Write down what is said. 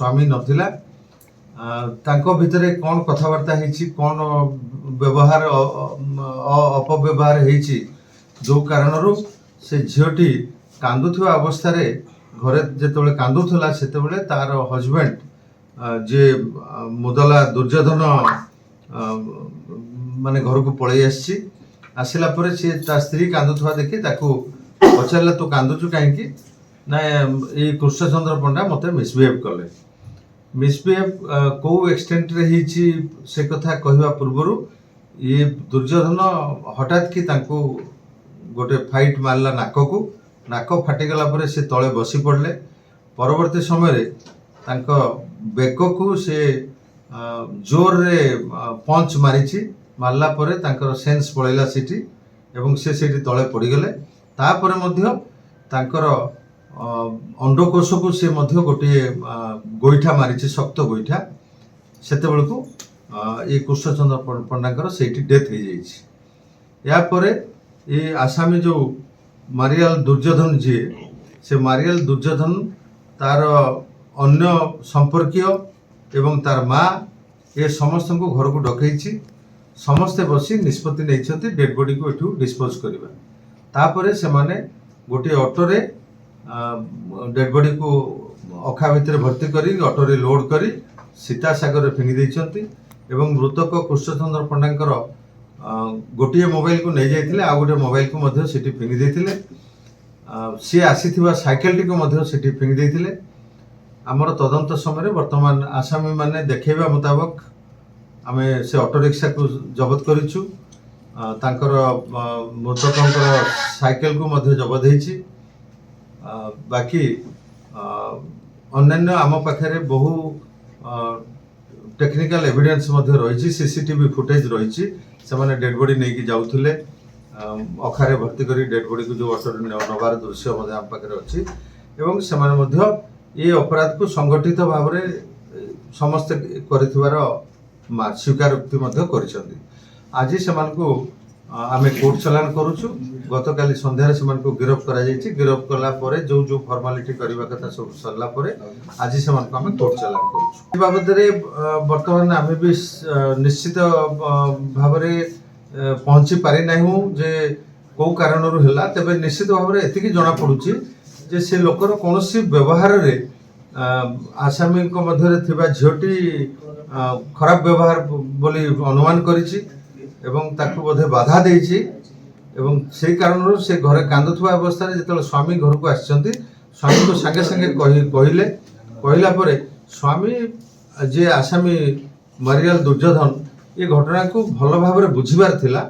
स्वामी नथिला तांको भितरे कौन कथबार्ता होइछि कौन व्यवहार अपव्यवहार होइछि जो कारणरू से झीटी कांदुथिबा अवस्था रे घरे जेतेबेले कांदुथला सेतेबेले तार हजबैंड जे मुदला दुर्योधन माने घर को पळै आछि आसिला परे से ता स्त्री कांदुथवा देखि ताकू पचारला तू कांदुचु काहेकि ना ये कृष्णचंद्र पंडा मते मिसबिहेव कले मिसबिहेव को एक्सटेंट रे हिची से कथा कहवा पूर्वरु ये दुर्योधन हठात कि तांको गोटे फाइट मारला नाक फाटिगला परे से तले बसी पड़ले परवर्ती समय रे तांको बेको को से जोर रे पंच मारिछि मारला परे तांकर सेंस पळैला सिटी एवं से सेठी तले पड़ी गले तापरे मध्य तांकर अंडकोश को से मध्य गोटे गोईठा मारिछि शक्त गोईठा सेते बेलको ये कृष्णचंद्र पंडाकर सेठी डेथ हो जाइछि या परे ये आसामी जो मारियाल दुर्योधन जी से मारियाल दुर्योधन तार अन्य संपर्कीय एवं तार माँ ये समस्त को घर को डकैछि समस्ते बसी निष्पत्ति नहीं डेड बॉडी को एठू डिस्पोज करवा तापरे से माने गोटे ऑटो रे डेड बॉडी को अखा भितर भर्ती करी ऑटो रे लोड करी सीता सागर फिंगी देइछंती एवं मृतक कृष्णचंद्र पंडांकर गोटे मोबाइल को नहीं जाइथिले आ गोटे मोबाइल को मध्य सेठी फिंगी देइथिले सी आसीथिबा साइकेल टी को मध्य सेठी फिंगी देइथिले हमर तदंत समय वर्तमान आसामी माने देखैबा मुताबिक आमे से ऑटो रिक्शा को जब्त करिछु तांकर मृतकंकर साइकेल को मध्य जब्त होइछि बाकी अन्य आम पाखे बहु टेक्निकल एविडेंस मध्य रही सीसीटीवी फुटेज रही से माने डेड बॉडी नहीं कि जाउथिले अखारे भर्ती करी डेड बॉडी को जो ऑटो नबार दृश्य मध्य आम पाखे अच्छी एवं से माने मध्य ये अपराध को संगठित भाव में समस्ते करिथिबार स्वीकारोक्ति मध्य करिसंदी आज से आमे कोर्ट चलान करूछु गतकाली संध्यारे से गिरफ करा जायछि गिरफ कला परे जो जो फॉर्मालिटी करबा कथा सब सरला परे आज से आमे कोर्ट चलान करूछु बाबद रे वर्तमान आमे भी निश्चित भाव रे पहुंची पारि नाही हूं जे को कारण रु हला तबे निश्चित भाव रे एतिकी जणा पडुछि जे से लोकर कोनोसी व्यवहार रे आसामी को मध्य रे थिबा झियोटी खराब व्यवहार बोली अनुमान करिछि एवं ताकू बोधे बाधा देइछि एवं से कारण से घरे कांदुथुवा अवस्था रे जेतले स्वामी घर को आछंती स्वामी को संगे संगे कहिले कहला परे स्वामी जे आसामी मारियाल दुर्योधन ये घटना को भल भाव रे बुझिबार थिला